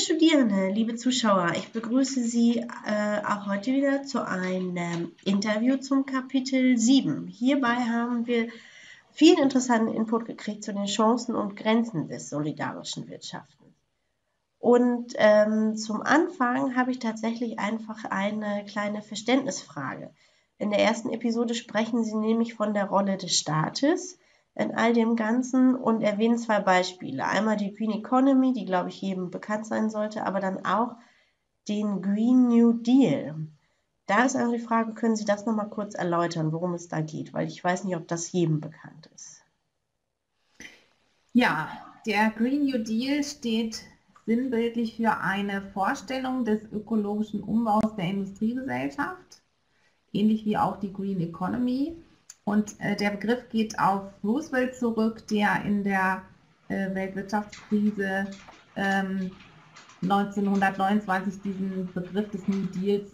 Studierende, liebe Zuschauer, ich begrüße Sie auch heute wieder zu einem Interview zum Kapitel 7. Hierbei haben wir viel interessanten Input gekriegt zu den Chancen und Grenzen des solidarischen Wirtschaftens. Und zum Anfang habe ich tatsächlich einfach eine kleine Verständnisfrage. In der ersten Episode sprechen Sie nämlich von der Rolle des Staates in all dem Ganzen und erwähnen zwei Beispiele. Einmal die Green Economy, die, glaube ich, jedem bekannt sein sollte, aber dann auch den Green New Deal. Da ist also die Frage, können Sie das nochmal kurz erläutern, worum es da geht? Weil ich weiß nicht, ob das jedem bekannt ist. Ja, der Green New Deal steht sinnbildlich für eine Vorstellung des ökologischen Umbaus der Industriegesellschaft, ähnlich wie auch die Green Economy. Und der Begriff geht auf Roosevelt zurück, der in der Weltwirtschaftskrise 1929 diesen Begriff des New Deals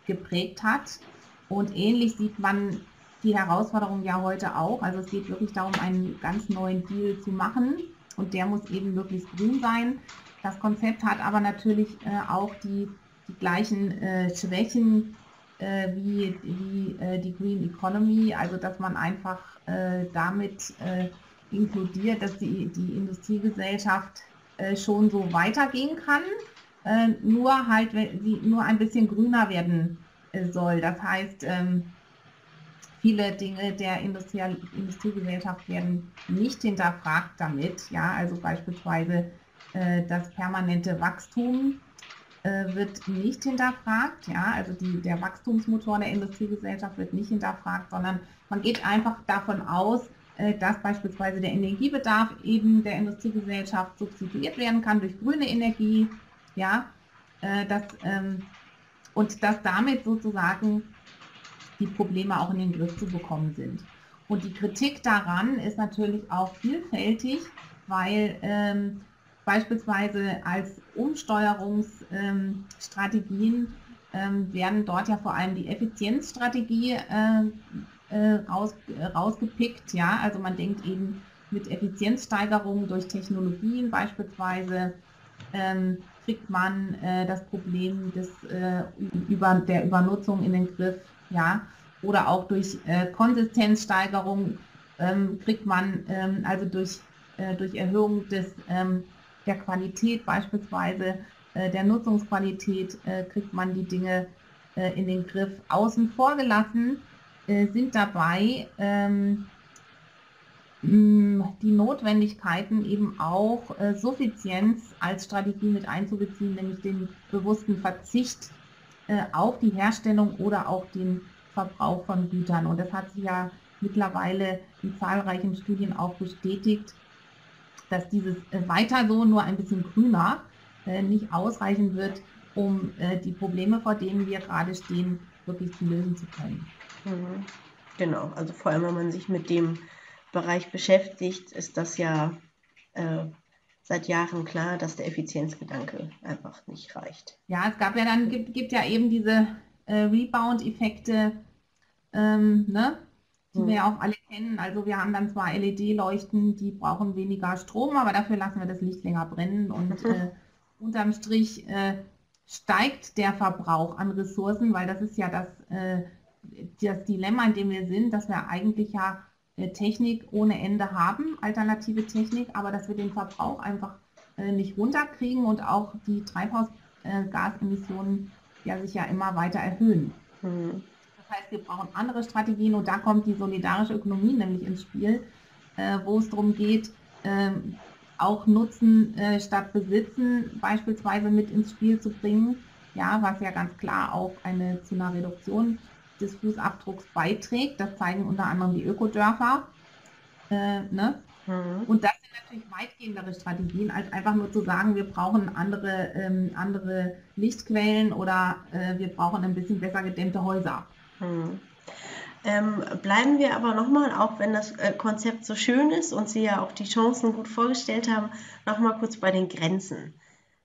geprägt hat. Und ähnlich sieht man die Herausforderung ja heute auch. Also es geht wirklich darum, einen ganz neuen Deal zu machen und der muss eben möglichst grün sein. Das Konzept hat aber natürlich auch die gleichen Schwächen wie die Green Economy, also dass man einfach damit inkludiert, dass die Industriegesellschaft schon so weitergehen kann, nur halt, wenn sie nur ein bisschen grüner werden soll. Das heißt, viele Dinge der Industriegesellschaft werden nicht hinterfragt damit, ja, also beispielsweise das permanente Wachstum wird nicht hinterfragt, ja, also der Wachstumsmotor der Industriegesellschaft wird nicht hinterfragt, sondern man geht einfach davon aus, dass beispielsweise der Energiebedarf eben der Industriegesellschaft substituiert werden kann durch grüne Energie, ja, und dass damit sozusagen die Probleme auch in den Griff zu bekommen sind. Und die Kritik daran ist natürlich auch vielfältig, weil beispielsweise als Umsteuerungsstrategien werden dort ja vor allem die Effizienzstrategie rausgepickt. Ja? Also man denkt eben mit Effizienzsteigerung durch Technologien beispielsweise kriegt man das Problem der Übernutzung in den Griff. Ja? Oder auch durch Konsistenzsteigerung kriegt man also durch Erhöhung der Qualität beispielsweise, der Nutzungsqualität, kriegt man die Dinge in den Griff. Außen vor gelassen sind dabei die Notwendigkeiten eben auch Suffizienz als Strategie mit einzubeziehen, nämlich den bewussten Verzicht auf die Herstellung oder auch den Verbrauch von Gütern. Und das hat sich ja mittlerweile in zahlreichen Studien auch bestätigt, dass dieses weiter so nur ein bisschen grüner nicht ausreichen wird, um die Probleme, vor denen wir gerade stehen, wirklich zu lösen zu können. Mhm. Genau, also vor allem, wenn man sich mit dem Bereich beschäftigt, ist das ja seit Jahren klar, dass der Effizienzgedanke einfach nicht reicht. Ja, es gab ja dann, gibt ja eben diese Rebound-Effekte, ne? Die wir ja auch alle kennen. Also wir haben dann zwar LED-Leuchten, die brauchen weniger Strom, aber dafür lassen wir das Licht länger brennen und unterm Strich steigt der Verbrauch an Ressourcen, weil das ist ja das Dilemma, in dem wir sind, dass wir eigentlich ja Technik ohne Ende haben, alternative Technik, aber dass wir den Verbrauch einfach nicht runterkriegen und auch die Treibhausgasemissionen ja sich ja immer weiter erhöhen. Mhm. Das heißt, wir brauchen andere Strategien und da kommt die solidarische Ökonomie nämlich ins Spiel, wo es darum geht, auch Nutzen statt Besitzen beispielsweise mit ins Spiel zu bringen, ja, was ja ganz klar auch zu einer Reduktion des Fußabdrucks beiträgt. Das zeigen unter anderem die Ökodörfer. Ne? Und das sind natürlich weitgehendere Strategien, als einfach nur zu sagen, wir brauchen andere Lichtquellen oder wir brauchen ein bisschen besser gedämmte Häuser. Bleiben wir aber nochmal, auch wenn das Konzept so schön ist und Sie ja auch die Chancen gut vorgestellt haben, nochmal kurz bei den Grenzen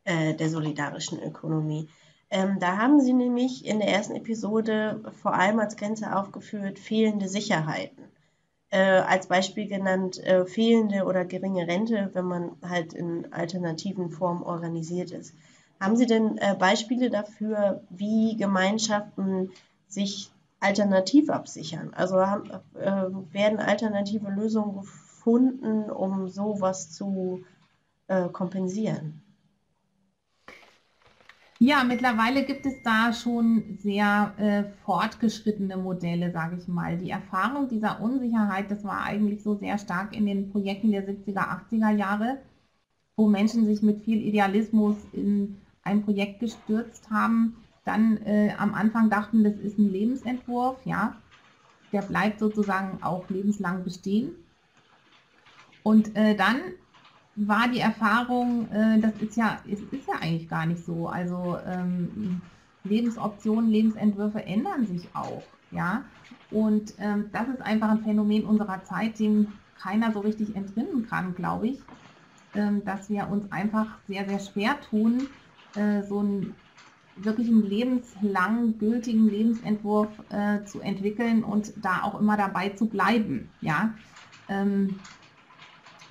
der solidarischen Ökonomie. Da haben Sie nämlich in der ersten Episode vor allem als Grenze aufgeführt fehlende Sicherheiten. als Beispiel genannt, fehlende oder geringe Rente, wenn man halt in alternativen Formen organisiert ist. Haben Sie denn Beispiele dafür, wie Gemeinschaften sich alternativ absichern? Also werden alternative Lösungen gefunden, um sowas zu kompensieren? Ja, mittlerweile gibt es da schon sehr fortgeschrittene Modelle, sage ich mal. Die Erfahrung dieser Unsicherheit, das war eigentlich so sehr stark in den Projekten der 70er, 80er Jahre, wo Menschen sich mit viel Idealismus in ein Projekt gestürzt haben, dann am Anfang dachten, das ist ein Lebensentwurf, ja, der bleibt sozusagen auch lebenslang bestehen. Und dann war die Erfahrung, es ist ja eigentlich gar nicht so. Also Lebensoptionen, Lebensentwürfe ändern sich auch, ja. Und das ist einfach ein Phänomen unserer Zeit, dem keiner so richtig entrinnen kann, glaube ich, dass wir uns einfach sehr, sehr schwer tun, so einen wirklich einen lebenslang gültigen Lebensentwurf zu entwickeln und da auch immer dabei zu bleiben, ja.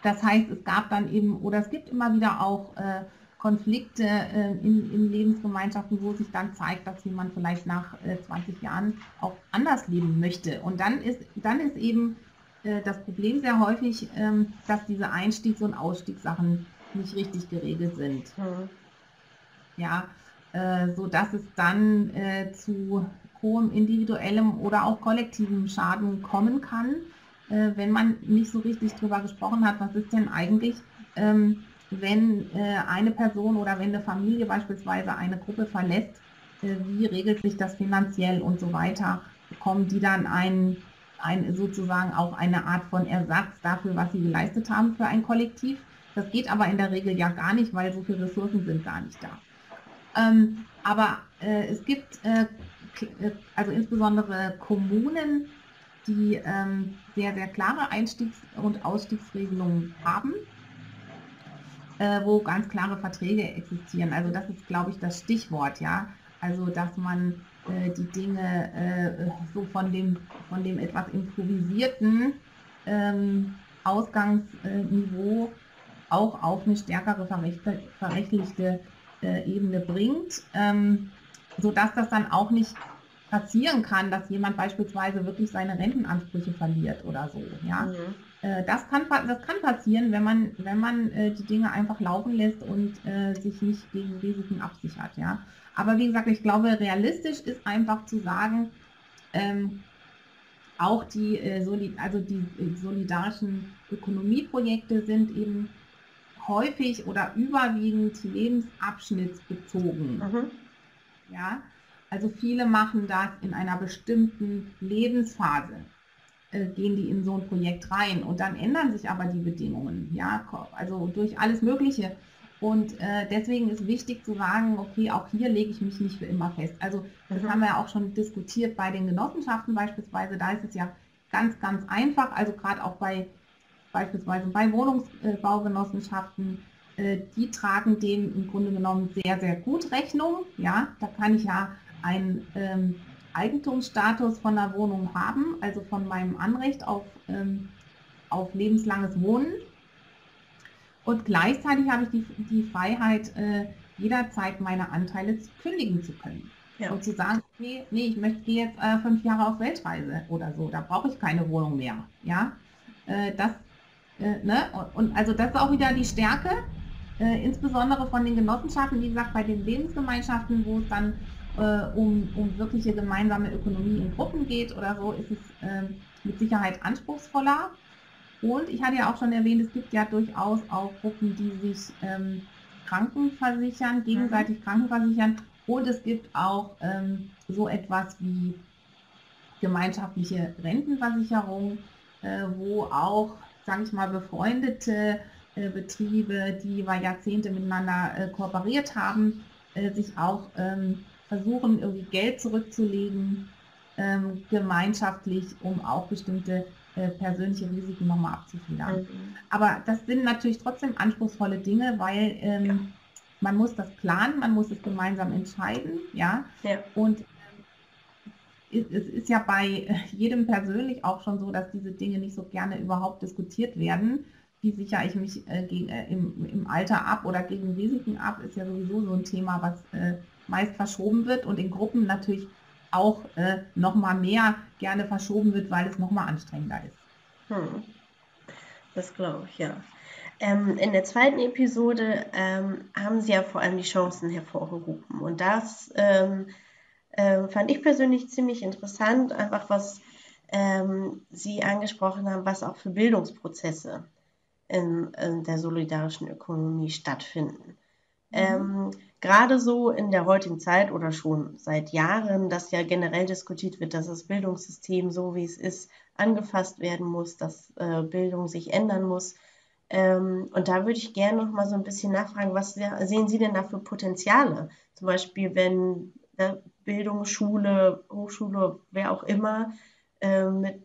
Das heißt, es gab dann eben, oder es gibt immer wieder auch Konflikte in Lebensgemeinschaften, wo sich dann zeigt, dass jemand vielleicht nach 20 Jahren auch anders leben möchte. Und dann ist eben das Problem sehr häufig, dass diese Einstiegs- und Ausstiegssachen nicht richtig geregelt sind. Mhm. Ja, so dass es dann zu hohem individuellem oder auch kollektivem Schaden kommen kann, wenn man nicht so richtig drüber gesprochen hat, was ist denn eigentlich, wenn eine Person oder wenn eine Familie beispielsweise eine Gruppe verlässt, wie regelt sich das finanziell und so weiter, bekommen die dann sozusagen auch eine Art von Ersatz dafür, was sie geleistet haben für ein Kollektiv. Das geht aber in der Regel ja gar nicht, weil so viele Ressourcen sind gar nicht da. Aber es gibt also insbesondere Kommunen, die sehr, sehr klare Einstiegs- und Ausstiegsregelungen haben, wo ganz klare Verträge existieren. Also das ist, glaube ich, das Stichwort, ja. Also dass man die Dinge so von dem etwas improvisierten Ausgangsniveau auch auf eine stärkere verrechtlichte Ebene bringt, sodass das dann auch nicht passieren kann, dass jemand beispielsweise wirklich seine Rentenansprüche verliert oder so. Ja? Mhm. Das kann passieren, wenn man die Dinge einfach laufen lässt und sich nicht gegen Risiken absichert. Ja? Aber wie gesagt, ich glaube, realistisch ist einfach zu sagen, auch die solidarischen Ökonomieprojekte sind eben häufig oder überwiegend lebensabschnittsbezogen. Mhm. Ja? Also viele machen das in einer bestimmten Lebensphase, gehen die in so ein Projekt rein und dann ändern sich aber die Bedingungen, ja, also durch alles Mögliche. Und deswegen ist wichtig zu sagen, okay, auch hier lege ich mich nicht für immer fest. Also das haben wir ja auch schon diskutiert bei den Genossenschaften beispielsweise, da ist es ja ganz, ganz einfach, also gerade auch beispielsweise bei Wohnungsbaugenossenschaften, die tragen dem im Grunde genommen sehr, sehr gut Rechnung. Ja, da kann ich ja einen Eigentumsstatus von der Wohnung haben, also von meinem Anrecht auf lebenslanges Wohnen. Und gleichzeitig habe ich die Freiheit, jederzeit meine Anteile kündigen zu können. Ja. Und zu sagen, okay, nee, ich gehe jetzt 5 Jahre auf Weltreise oder so, da brauche ich keine Wohnung mehr. Ja, ne? Und also das ist auch wieder die Stärke, insbesondere von den Genossenschaften, wie gesagt, bei den Lebensgemeinschaften, wo es dann um wirkliche gemeinsame Ökonomie in Gruppen geht oder so, ist es mit Sicherheit anspruchsvoller. Und ich hatte ja auch schon erwähnt, es gibt ja durchaus auch Gruppen, die sich krankenversichern, gegenseitig krankenversichern. Und es gibt auch so etwas wie gemeinschaftliche Rentenversicherung, wo auch, sage ich mal, befreundete Betriebe, die über Jahrzehnte miteinander kooperiert haben, sich auch versuchen, irgendwie Geld zurückzulegen, gemeinschaftlich, um auch bestimmte persönliche Risiken nochmal abzufedern. Mhm. Aber das sind natürlich trotzdem anspruchsvolle Dinge, weil man muss das planen, man muss es gemeinsam entscheiden, ja. Und es ist ja bei jedem persönlich auch schon so, dass diese Dinge nicht so gerne überhaupt diskutiert werden. Wie sichere ich mich im Alter ab oder gegen Risiken ab, ist ja sowieso so ein Thema, was meist verschoben wird und in Gruppen natürlich auch noch mal mehr gerne verschoben wird, weil es noch mal anstrengender ist. Das glaube ich, ja. In der zweiten Episode haben Sie ja vor allem die Chancen hervorgehoben. Und das fand ich persönlich ziemlich interessant, einfach was Sie angesprochen haben, was auch für Bildungsprozesse in der solidarischen Ökonomie stattfinden. Gerade so in der heutigen Zeit oder schon seit Jahren, dass ja generell diskutiert wird, dass das Bildungssystem, so wie es ist, angefasst werden muss, dass Bildung sich ändern muss. Und da würde ich gerne noch mal so ein bisschen nachfragen, was sehen Sie denn da für Potenziale? Zum Beispiel, wenn Bildung, Schule, Hochschule, wer auch immer, mit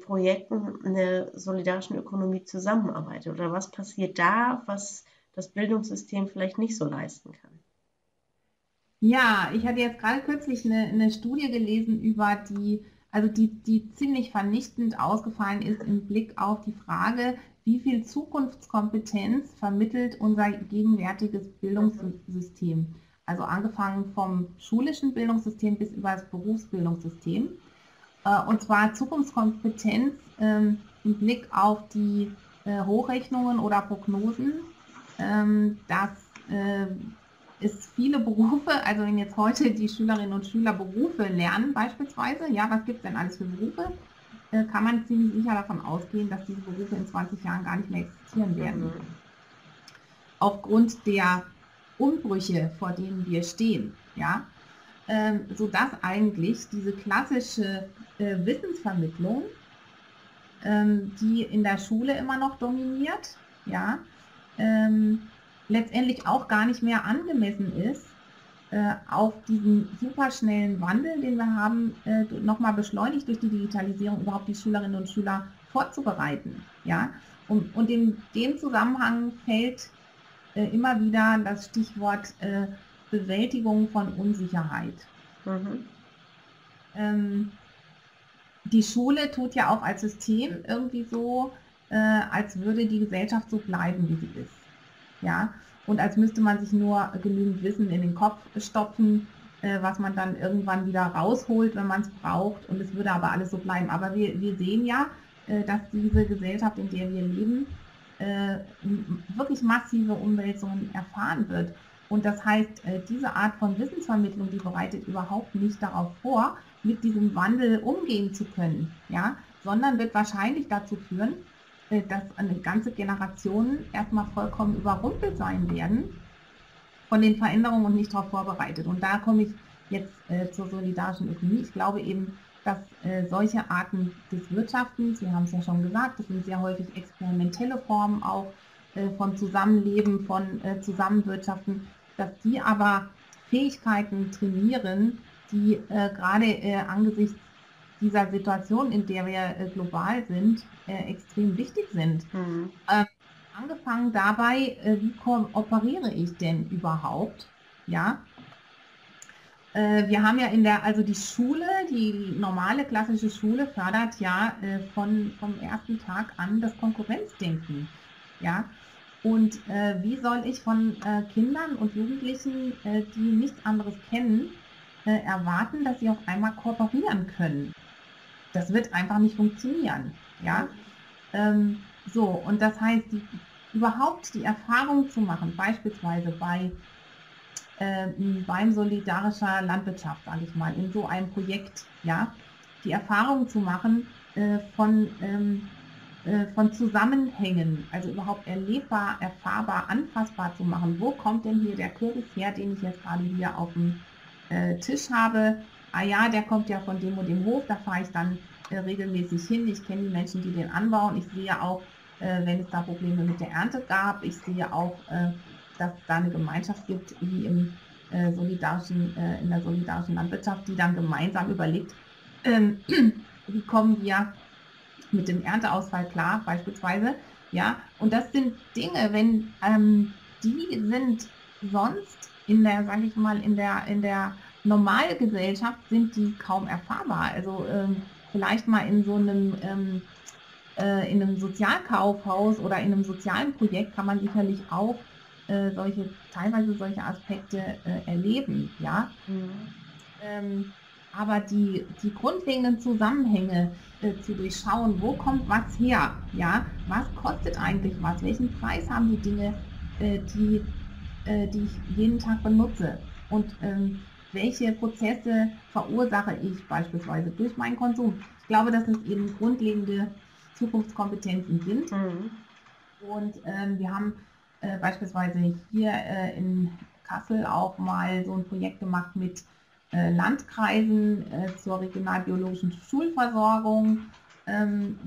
Projekten in der solidarischen Ökonomie zusammenarbeitet. Oder was passiert da, was das Bildungssystem vielleicht nicht so leisten kann? Ja, ich hatte jetzt gerade kürzlich eine Studie gelesen über die ziemlich vernichtend ausgefallen ist im Blick auf die Frage, wie viel Zukunftskompetenz vermittelt unser gegenwärtiges Bildungssystem. Also angefangen vom schulischen Bildungssystem bis über das Berufsbildungssystem. Und zwar Zukunftskompetenz im Blick auf die Hochrechnungen oder Prognosen, dass es viele Berufe, also wenn jetzt heute die Schülerinnen und Schüler Berufe lernen beispielsweise, ja, was gibt es denn alles für Berufe, kann man ziemlich sicher davon ausgehen, dass diese Berufe in 20 Jahren gar nicht mehr existieren werden. Aufgrund der Umbrüche, vor denen wir stehen, ja, sodass eigentlich diese klassische Wissensvermittlung, die in der Schule immer noch dominiert, ja, letztendlich auch gar nicht mehr angemessen ist, auf diesen superschnellen Wandel, den wir haben, nochmal beschleunigt durch die Digitalisierung, überhaupt die Schülerinnen und Schüler vorzubereiten. Ja? Und in dem Zusammenhang fällt immer wieder das Stichwort Bewältigung von Unsicherheit. Die Schule tut ja auch als System irgendwie so, als würde die Gesellschaft so bleiben, wie sie ist. Ja? Und als müsste man sich nur genügend Wissen in den Kopf stopfen, was man dann irgendwann wieder rausholt, wenn man es braucht, und es würde aber alles so bleiben. Aber wir sehen ja, dass diese Gesellschaft, in der wir leben, wirklich massive Umwälzungen erfahren wird. Und das heißt, diese Art von Wissensvermittlung, die bereitet überhaupt nicht darauf vor, mit diesem Wandel umgehen zu können, ja? Sondern wird wahrscheinlich dazu führen, dass eine ganze Generationen erstmal vollkommen überrumpelt sein werden von den Veränderungen und nicht darauf vorbereitet. Und da komme ich jetzt zur solidarischen Ökonomie. Ich glaube eben, dass solche Arten des Wirtschaftens, wir haben es ja schon gesagt, das sind sehr häufig experimentelle Formen auch von Zusammenleben, von Zusammenwirtschaften, dass die aber Fähigkeiten trainieren, die gerade angesichts dieser Situation, in der wir global sind, extrem wichtig sind. Angefangen dabei, wie kooperiere ich denn überhaupt? Ja. Wir haben ja also die Schule, die normale klassische Schule fördert ja vom ersten Tag an das Konkurrenzdenken. Ja. Und wie soll ich von Kindern und Jugendlichen, die nichts anderes kennen, erwarten, dass sie auf einmal kooperieren können? Das wird einfach nicht funktionieren. Ja? So, und das heißt, überhaupt die Erfahrung zu machen, beispielsweise beim solidarischer Landwirtschaft, sage ich mal, in so einem Projekt, ja, die Erfahrung zu machen von Zusammenhängen, also überhaupt erlebbar, erfahrbar, anfassbar zu machen. Wo kommt denn hier der Kürbis her, den ich jetzt gerade hier auf dem Tisch habe? Ah ja, der kommt ja von dem und dem Hof, da fahre ich dann regelmäßig hin. Ich kenne die Menschen, die den anbauen. Ich sehe auch, wenn es da Probleme mit der Ernte gab. Ich sehe auch, dass es da eine Gemeinschaft gibt, wie in der solidarischen Landwirtschaft, die dann gemeinsam überlegt, wie kommen wir mit dem Ernteausfall klar, beispielsweise. Ja, und das sind Dinge, wenn die sind sonst in der, sage ich mal, in der Normalgesellschaft sind die kaum erfahrbar. Also vielleicht mal in so einem in einem Sozialkaufhaus oder in einem sozialen Projekt kann man sicherlich auch teilweise solche Aspekte erleben, ja. Aber die grundlegenden Zusammenhänge zu durchschauen, wo kommt was her, ja, was kostet eigentlich was, welchen Preis haben die Dinge, die ich jeden Tag benutze und welche Prozesse verursache ich beispielsweise durch meinen Konsum. Ich glaube, dass es eben grundlegende Zukunftskompetenzen sind. Und wir haben beispielsweise hier in Kassel auch mal so ein Projekt gemacht mit Landkreisen zur regionalbiologischen Schulversorgung,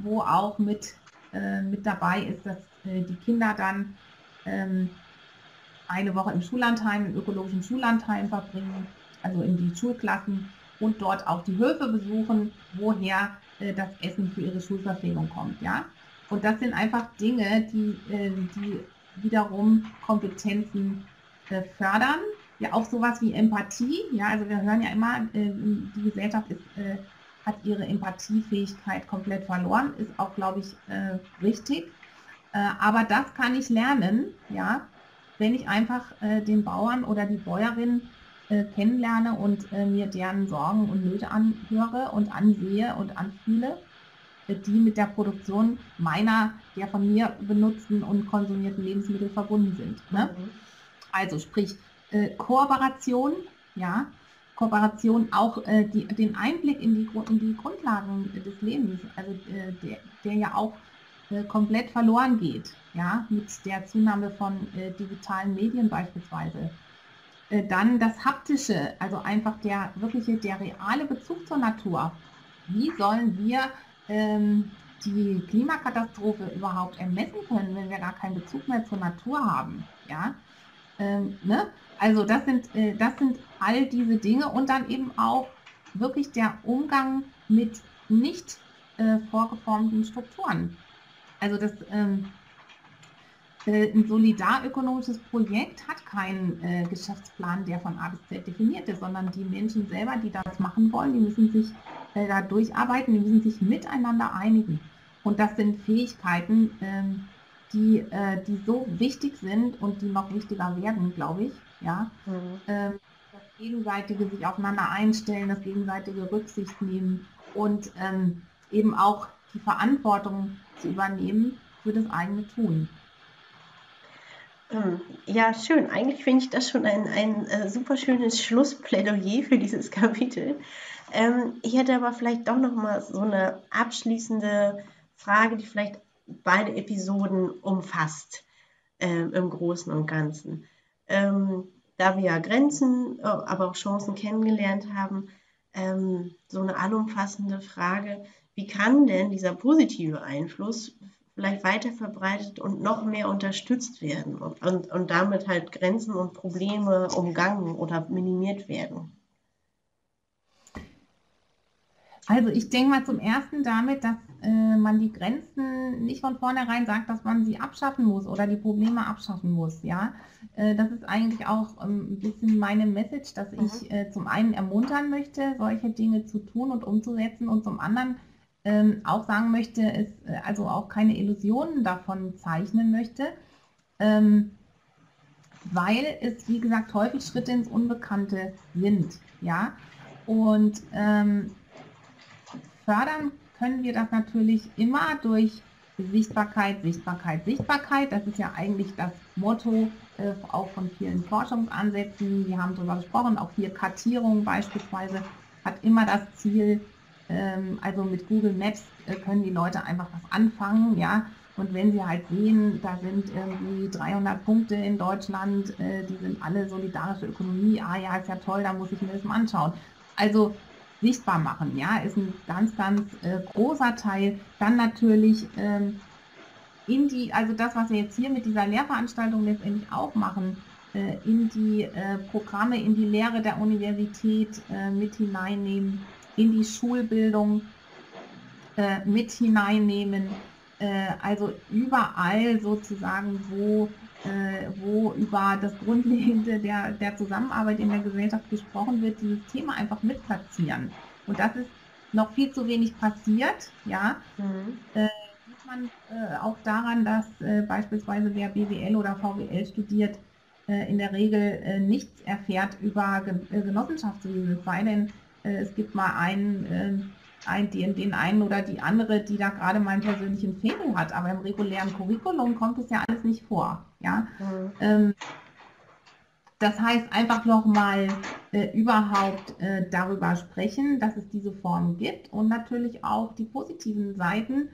wo auch mit dabei ist, dass die Kinder dann eine Woche im Schullandheim, im ökologischen Schullandheim verbringen, also in die Schulklassen und dort auch die Höfe besuchen, woher das Essen für ihre Schulverpflegung kommt, ja. Und das sind einfach Dinge, die wiederum Kompetenzen fördern. Ja, auch sowas wie Empathie, ja, also wir hören ja immer, die Gesellschaft hat ihre Empathiefähigkeit komplett verloren, ist auch, glaube ich, richtig. Aber das kann ich lernen, ja, wenn ich einfach den Bauern oder die Bäuerin kennenlerne und mir deren Sorgen und Nöte anhöre und ansehe und anfühle, die mit der Produktion der von mir benutzten und konsumierten Lebensmittel verbunden sind. Ne? Also sprich Kooperation, ja, Kooperation auch den Einblick in die Grundlagen des Lebens, also der ja auch komplett verloren geht, ja, mit der Zunahme von digitalen Medien beispielsweise. Dann das Haptische, also einfach der reale Bezug zur Natur. Wie sollen wir die Klimakatastrophe überhaupt ermessen können, wenn wir gar keinen Bezug mehr zur Natur haben? Ja? Ne? Also das sind all diese Dinge und dann eben auch wirklich der Umgang mit nicht vorgeformten Strukturen. Also ein solidarökonomisches Projekt hat keinen Geschäftsplan, der von A bis Z definiert ist, sondern die Menschen selber, die das machen wollen, die müssen sich da durcharbeiten, die müssen sich miteinander einigen. Und das sind Fähigkeiten, die so wichtig sind und die noch wichtiger werden, glaube ich. Ja? Das gegenseitige sich aufeinander einstellen, das gegenseitige Rücksicht nehmen und eben auch die Verantwortung zu übernehmen für das eigene Tun. Ja, schön. Eigentlich finde ich das schon ein super schönes Schlussplädoyer für dieses Kapitel. Ich hätte aber vielleicht doch noch mal so eine abschließende Frage, die vielleicht beide Episoden umfasst, im Großen und Ganzen. Da wir ja Grenzen, aber auch Chancen kennengelernt haben, so eine allumfassende Frage, wie kann denn dieser positive Einfluss vielleicht weiter verbreitet und noch mehr unterstützt werden und damit halt Grenzen und Probleme umgangen oder minimiert werden? Also ich denke mal zum Ersten damit, dass man die Grenzen nicht von vornherein sagt, dass man sie abschaffen muss oder die Probleme abschaffen muss. Ja, das ist eigentlich auch ein bisschen meine Message, dass ich zum einen ermuntern möchte, solche Dinge zu tun und umzusetzen und zum anderen auch sagen möchte, also auch keine Illusionen davon zeichnen möchte, weil es, wie gesagt, häufig Schritte ins Unbekannte sind. Ja, und fördern können wir das natürlich immer durch Sichtbarkeit, Sichtbarkeit, Sichtbarkeit. Das ist ja eigentlich das Motto auch von vielen Forschungsansätzen. Wir haben darüber gesprochen, auch hier Kartierung beispielsweise hat immer das Ziel, also mit Google Maps können die Leute einfach was anfangen, ja. Und wenn sie halt sehen, da sind irgendwie 300 Punkte in Deutschland, die sind alle solidarische Ökonomie, ja, ist ja toll, da muss ich mir das mal anschauen. Also sichtbar machen, ja, ist ein ganz, ganz großer Teil. Dann natürlich also das, was wir jetzt hier mit dieser Lehrveranstaltung letztendlich auch machen, in die Programme, in die Lehre der Universität mit hineinnehmen, in die Schulbildung mit hineinnehmen, Also überall sozusagen, wo über das Grundlegende der Zusammenarbeit in der Gesellschaft gesprochen wird, dieses Thema einfach mit platzieren. Und das ist noch viel zu wenig passiert, ja. Sieht man auch daran, dass beispielsweise wer BWL oder VWL studiert, in der Regel nichts erfährt über Genossenschaftswesen, es sei denn, es gibt mal den einen oder die andere, die da gerade mal einen persönlichen Faible hat, aber im regulären Curriculum kommt es ja alles nicht vor. Ja? Das heißt, einfach nochmal überhaupt darüber sprechen, dass es diese Form gibt und natürlich auch die positiven Seiten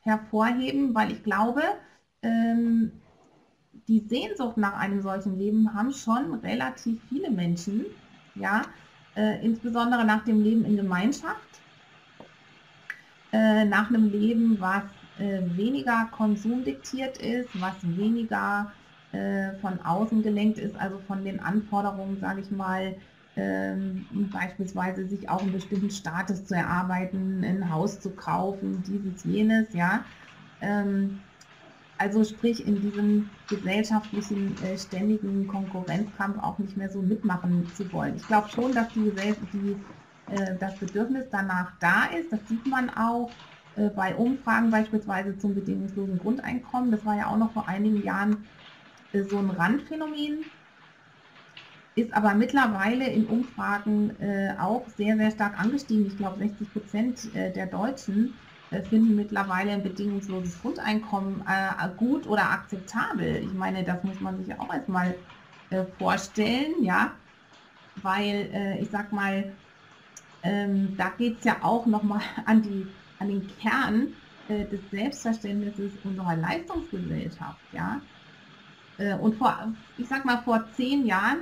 hervorheben, weil ich glaube, die Sehnsucht nach einem solchen Leben haben schon relativ viele Menschen, ja, insbesondere nach dem Leben in Gemeinschaft, nach einem Leben, was weniger konsumdiktiert ist, was weniger von außen gelenkt ist, also von den Anforderungen, sage ich mal, beispielsweise sich auch einen bestimmten Status zu erarbeiten, ein Haus zu kaufen, dieses, jenes, ja. Also sprich in diesem gesellschaftlichen ständigen Konkurrenzkampf auch nicht mehr so mitmachen zu wollen. Ich glaube schon, dass das Bedürfnis danach da ist. Das sieht man auch bei Umfragen beispielsweise zum bedingungslosen Grundeinkommen. Das war ja auch noch vor einigen Jahren so ein Randphänomen, ist aber mittlerweile in Umfragen auch sehr, sehr stark angestiegen. Ich glaube 60% der Deutschen finden mittlerweile ein bedingungsloses Grundeinkommen gut oder akzeptabel. Ich meine, das muss man sich ja auch erstmal vorstellen, ja, weil ich sag mal, da geht es ja auch nochmal an den Kern des Selbstverständnisses unserer Leistungsgesellschaft, ja. Und ich sag mal, vor 10 Jahren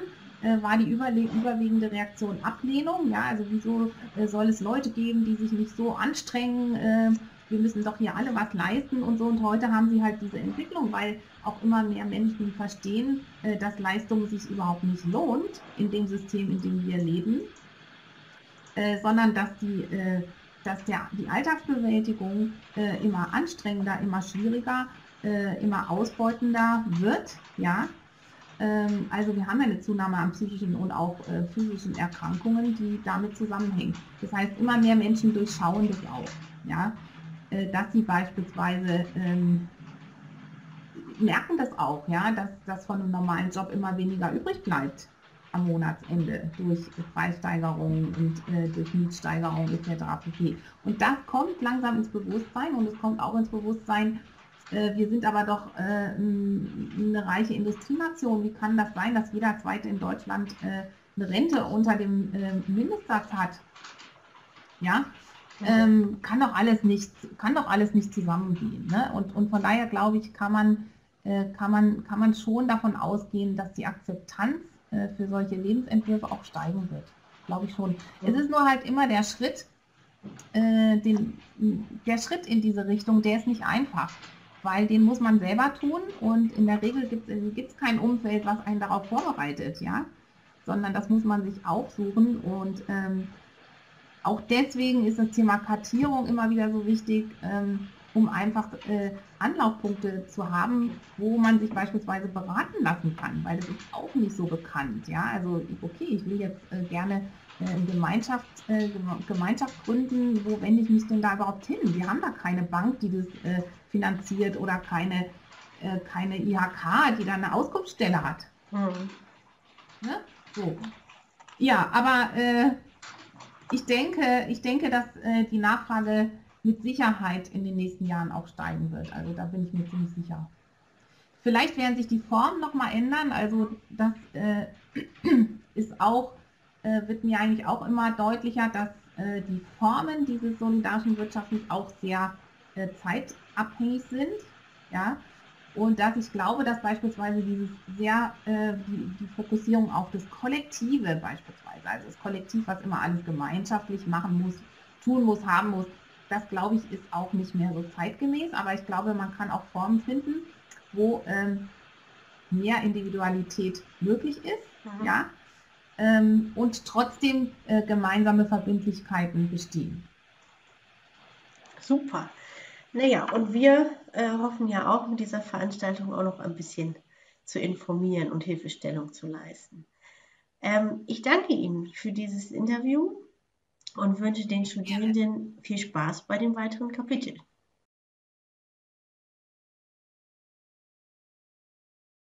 war die überwiegende Reaktion Ablehnung. Ja, also wieso soll es Leute geben, die sich nicht so anstrengen? Wir müssen doch hier alle was leisten und so. Und heute haben sie halt diese Entwicklung, weil auch immer mehr Menschen verstehen, dass Leistung sich überhaupt nicht lohnt in dem System, in dem wir leben, sondern dass die Alltagsbewältigung immer anstrengender, immer schwieriger, immer ausbeutender wird, ja. Also wir haben eine Zunahme an psychischen und auch physischen Erkrankungen, die damit zusammenhängen. Das heißt, immer mehr Menschen durchschauen das auch, ja. Dass sie beispielsweise merken das auch, ja, dass von einem normalen Job immer weniger übrig bleibt am Monatsende durch Preissteigerungen und durch Mietsteigerungen etc. pp. Und das kommt langsam ins Bewusstsein und es kommt auch ins Bewusstsein, wir sind aber doch eine reiche Industrienation. Wie kann das sein, dass jeder Zweite in Deutschland eine Rente unter dem Mindestsatz hat? Ja, kann doch alles nicht zusammengehen. Ne? Und von daher glaube ich, kann man schon davon ausgehen, dass die Akzeptanz für solche Lebensentwürfe auch steigen wird. Glaube ich schon. Es ist nur halt immer der Schritt, der Schritt in diese Richtung, der ist nicht einfach, weil den muss man selber tun und in der Regel gibt es kein Umfeld, was einen darauf vorbereitet, ja, sondern das muss man sich aufsuchen und auch deswegen ist das Thema Kartierung immer wieder so wichtig, um einfach Anlaufpunkte zu haben, wo man sich beispielsweise beraten lassen kann, weil das ist auch nicht so bekannt. Ja? Also okay, ich will jetzt gerne eine Gemeinschaft gründen, wo wende ich mich denn da überhaupt hin? Wir haben da keine Bank, die das finanziert oder keine IHK, die da eine Auskunftsstelle hat. Ne? So. Ja, aber ich denke, dass die Nachfrage mit Sicherheit in den nächsten Jahren auch steigen wird. Also da bin ich mir ziemlich sicher. Vielleicht werden sich die Formen nochmal ändern. Also das ist auch, wird mir eigentlich auch immer deutlicher, dass die Formen dieses solidarischen Wirtschaftens auch sehr zeitabhängig sind. Ja? Und dass ich glaube, dass beispielsweise die Fokussierung auf das Kollektive beispielsweise, also das Kollektiv, was immer alles gemeinschaftlich machen muss, tun muss, haben muss, das glaube ich ist auch nicht mehr so zeitgemäß, aber ich glaube, man kann auch Formen finden, wo mehr Individualität möglich ist, ja, und trotzdem gemeinsame Verbindlichkeiten bestehen. Super. Naja, und wir hoffen ja auch mit dieser Veranstaltung auch noch ein bisschen zu informieren und Hilfestellung zu leisten. Ich danke Ihnen für dieses Interview und wünsche den Gerne. Studierenden viel Spaß bei dem weiteren Kapitel.